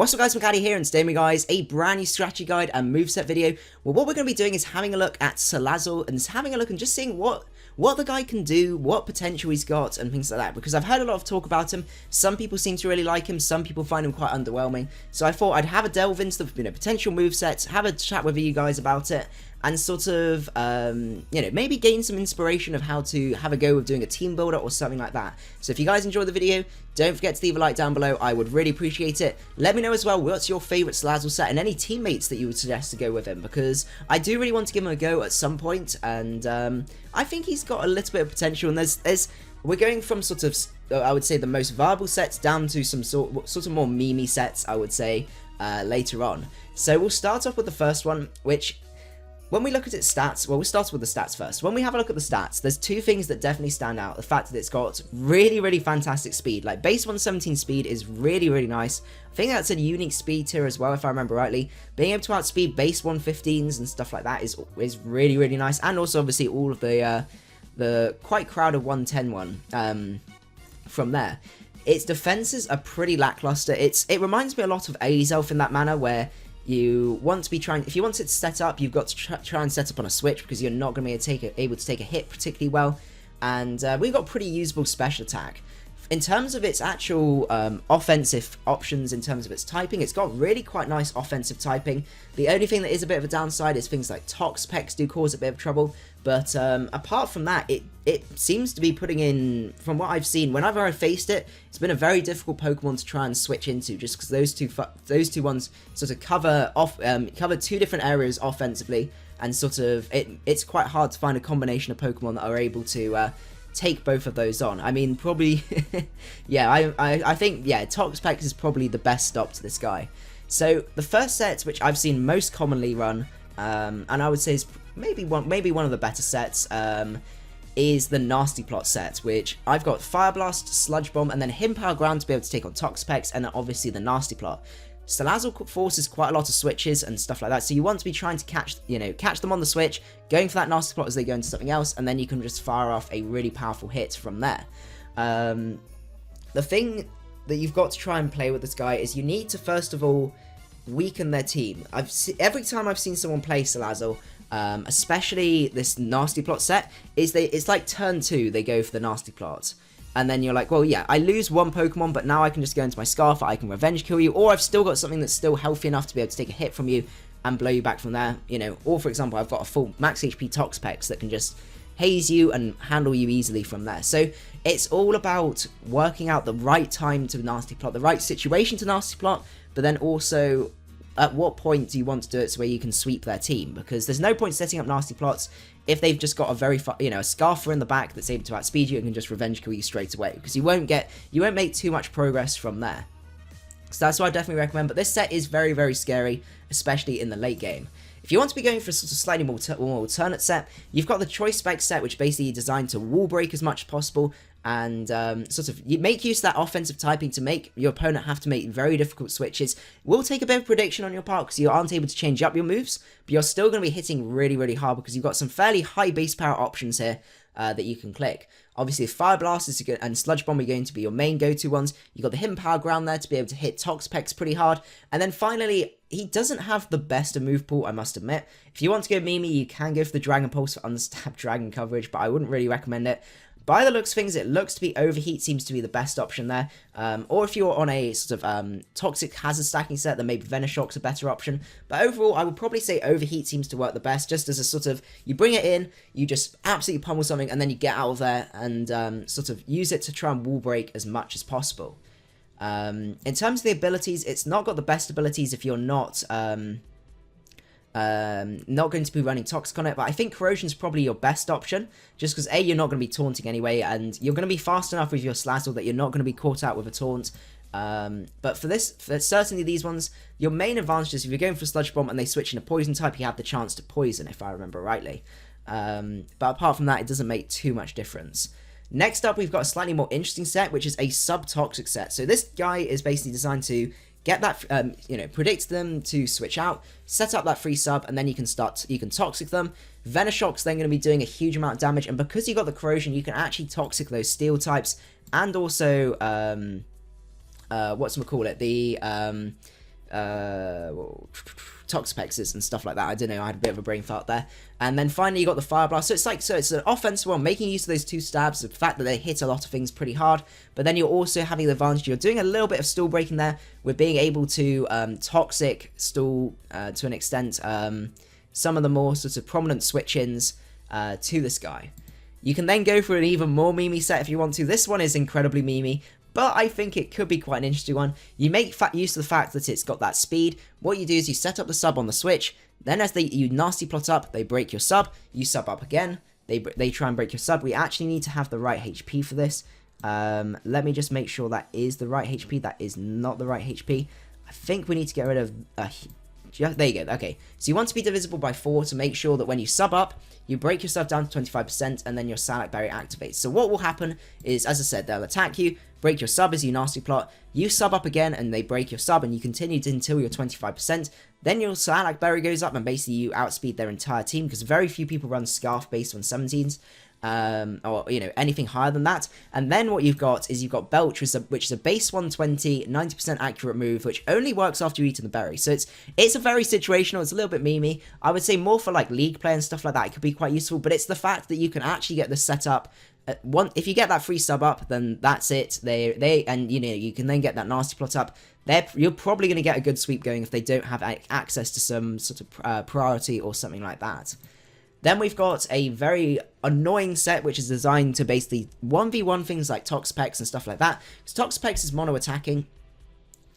What's up guys, macadii here, and today guys, a brand new strategy guide and moveset video. Well, what we're going to be doing is having a look at Salazzle and having a look and just seeing what the guy can do, what potential he's got and things like that, because I've heard a lot of talk about him. Some people seem to really like him, some people find him quite underwhelming, so I thought I'd have a delve into the potential movesets, have a chat with you guys about it, and sort of, maybe gain some inspiration of how to have a go with doing a team builder or something like that. So if you guys enjoyed the video, don't forget to leave a like down below, I would really appreciate it. Let me know as well what's your favourite Salazzle set and any teammates that you would suggest to go with him, because I do really want to give him a go at some point, and I think he's got a little bit of potential, and we're going from sort of, I would say, the most viable sets down to some sort of more memey sets, I would say, later on. So we'll start off with the first one, which, when we look at its stats, well, we'll start with the stats first. When we have a look at the stats, there's two things that definitely stand out. The fact that it's got really, really fantastic speed. Like, base 117 speed is really, really nice. I think that's a unique speed tier as well, if I remember rightly. Being able to outspeed base 115s and stuff like that is really, really nice. And also, obviously, all of the quite crowded 110 one from there. Its defenses are pretty lackluster. It reminds me a lot of Azelf in that manner, where you want to be trying, if you want it to set up, you've got to try and set up on a switch, because you're not going to be able to take a hit particularly well. And we've got pretty usable special attack. In terms of its actual offensive options, in terms of its typing, it's got really quite nice offensive typing. The only thing that is a bit of a downside is things like Tox Pecs do cause a bit of trouble. But apart from that, it seems to be putting in, from what I've seen, whenever I've faced it, it's been a very difficult Pokemon to try and switch into, just because those two ones sort of cover two different areas offensively, and sort of it's quite hard to find a combination of Pokemon that are able to take both of those on. I mean, probably, yeah, I think, yeah, Tox Pecs is probably the best stop to this guy. So the first set, which I've seen most commonly run, and I would say is maybe one of the better sets, is the Nasty Plot set, which I've got Fire Blast, Sludge Bomb, and then Hidden Power Ground to be able to take on Tox Pecs, and then obviously the Nasty Plot. Salazzle forces quite a lot of switches and stuff like that, so you want to be trying to catch them on the switch, going for that Nasty Plot as they go into something else, and then you can just fire off a really powerful hit from there. The thing that you've got to try and play with this guy is you need to first of all weaken their team. Every time I've seen someone play Salazzle, especially this Nasty Plot set, it's like turn 2 they go for the Nasty Plot. And then you're like, well, yeah, I lose one Pokemon, but now I can just go into my Scarf, I can revenge kill you, or I've still got something that's still healthy enough to be able to take a hit from you and blow you back from there, or for example, I've got a full max HP Tox Pecs that can just haze you and handle you easily from there. So it's all about working out the right time to Nasty Plot, the right situation to Nasty Plot, but then also at what point do you want to do it so where you can sweep their team, because there's no point setting up Nasty Plots if they've just got a very a Scarfer in the back that's able to outspeed you and can just revenge kill you straight away, because you won't make too much progress from there. So that's what I definitely recommend, but this set is very, very scary, especially in the late game. If you want to be going for a sort of slightly more alternate set, you've got the Choice Spec set, which basically is designed to wall break as much as possible, and sort of you make use of that offensive typing to make your opponent have to make very difficult switches. Will take a bit of prediction on your part, because you aren't able to change up your moves, but you're still going to be hitting really, really hard, because you've got some fairly high base power options here that you can click. Obviously, Fire Blast and Sludge Bomb are going to be your main go-to ones. You've got the Hidden Power Ground there to be able to hit Tox Pecs pretty hard. And then finally, he doesn't have the best of move pool, I must admit. If you want to go memey, you can go for the Dragon Pulse for unstabbed dragon coverage, but I wouldn't really recommend it. By the looks of things, it looks to be Overheat seems to be the best option there. Or if you're on a sort of Toxic Hazard stacking set, then maybe Venoshock's a better option. But overall, I would probably say Overheat seems to work the best, just as a sort of, you bring it in, you just absolutely pummel something, and then you get out of there and sort of use it to try and wall break as much as possible. In terms of the abilities, it's not got the best abilities if you're not going to be running Toxic on it, but I think Corrosion's probably your best option, just because A, you're not going to be taunting anyway, and you're going to be fast enough with your Salazzle that you're not going to be caught out with a taunt. But for certainly these ones, your main advantage is if you're going for Sludge Bomb and they switch into Poison type, you have the chance to poison, if I remember rightly. But apart from that, it doesn't make too much difference. Next up, we've got a slightly more interesting set, which is a Sub-Toxic set. So this guy is basically designed to get that, predict them to switch out, set up that free sub, and then you can Toxic them. Venoshock's then going to be doing a huge amount of damage, and because you got the Corrosion, you can actually Toxic those Steel types, and also, the Toxapexes and stuff like that. I don't know, I had a bit of a brain fart there. And then finally you got the Fire Blast. So it's an offensive one, making use of those 2 stabs, the fact that they hit a lot of things pretty hard, but then you're also having the advantage, you're doing a little bit of stall breaking there, with being able to toxic stall to an extent some of the more sort of prominent switch-ins to this guy. You can then go for an even more memey set if you want to. This one is incredibly memey, but I think it could be quite an interesting one. You make use of the fact that it's got that speed. What you do is you set up the sub on the switch, then as you nasty plot up, they break your sub, you sub up again, they try and break your sub. We actually need to have the right HP for this. Let me just make sure that is the right HP. That is not the right HP. I think we need to get rid of... there you go, okay. So you want to be divisible by 4 to make sure that when you sub up, you break your sub down to 25% and then your Salac Berry activates. So what will happen is, as I said, they'll attack you, break your sub as you nasty plot, you sub up again and they break your sub and you continue until you're 25%, then your Salac Berry goes up and basically you outspeed their entire team, because very few people run Scarf based on 17s. Or, you know, anything higher than that. And then what you've got is you've got Belch, which is a base 120, 90% accurate move, which only works after you eat the berry. So it's a very situational, it's a little bit memey. I would say more for like league play and stuff like that, it could be quite useful, but it's the fact that you can actually get this set up. If you get that free sub up, then that's it. And you know, you can then get that nasty plot up. You're probably going to get a good sweep going if they don't have access to some sort of priority or something like that. Then we've got a very annoying set, which is designed to basically 1v1 things like Toxapex and stuff like that. Because Toxapex is mono-attacking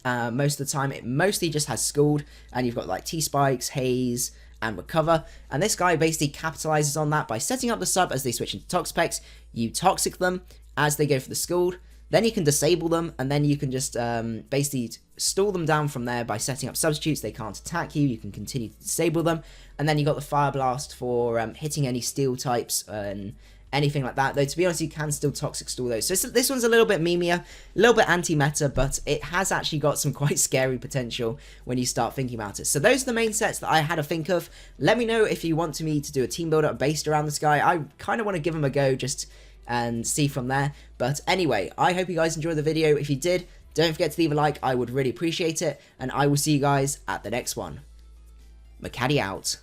most of the time. It mostly just has Scald, and you've got like T-Spikes, Haze, and Recover. And this guy basically capitalizes on that by setting up the sub as they switch into Toxapex. You Toxic them as they go for the Scald. Then you can disable them, and then you can just basically stall them down from there by setting up substitutes. They can't attack you, you can continue to disable them. And then you got the Fire Blast for hitting any steel types and anything like that. Though, to be honest, you can still Toxic stall those. So this one's a little bit memeier, a little bit anti-meta, but it has actually got some quite scary potential when you start thinking about it. So those are the main sets that I had to think of. Let me know if you want me to do a team builder based around this guy. I kind of want to give him a go just... and see from there. But anyway, I hope you guys enjoyed the video. If you did, don't forget to leave a like, I would really appreciate it, and I will see you guys at the next one. Macadii out.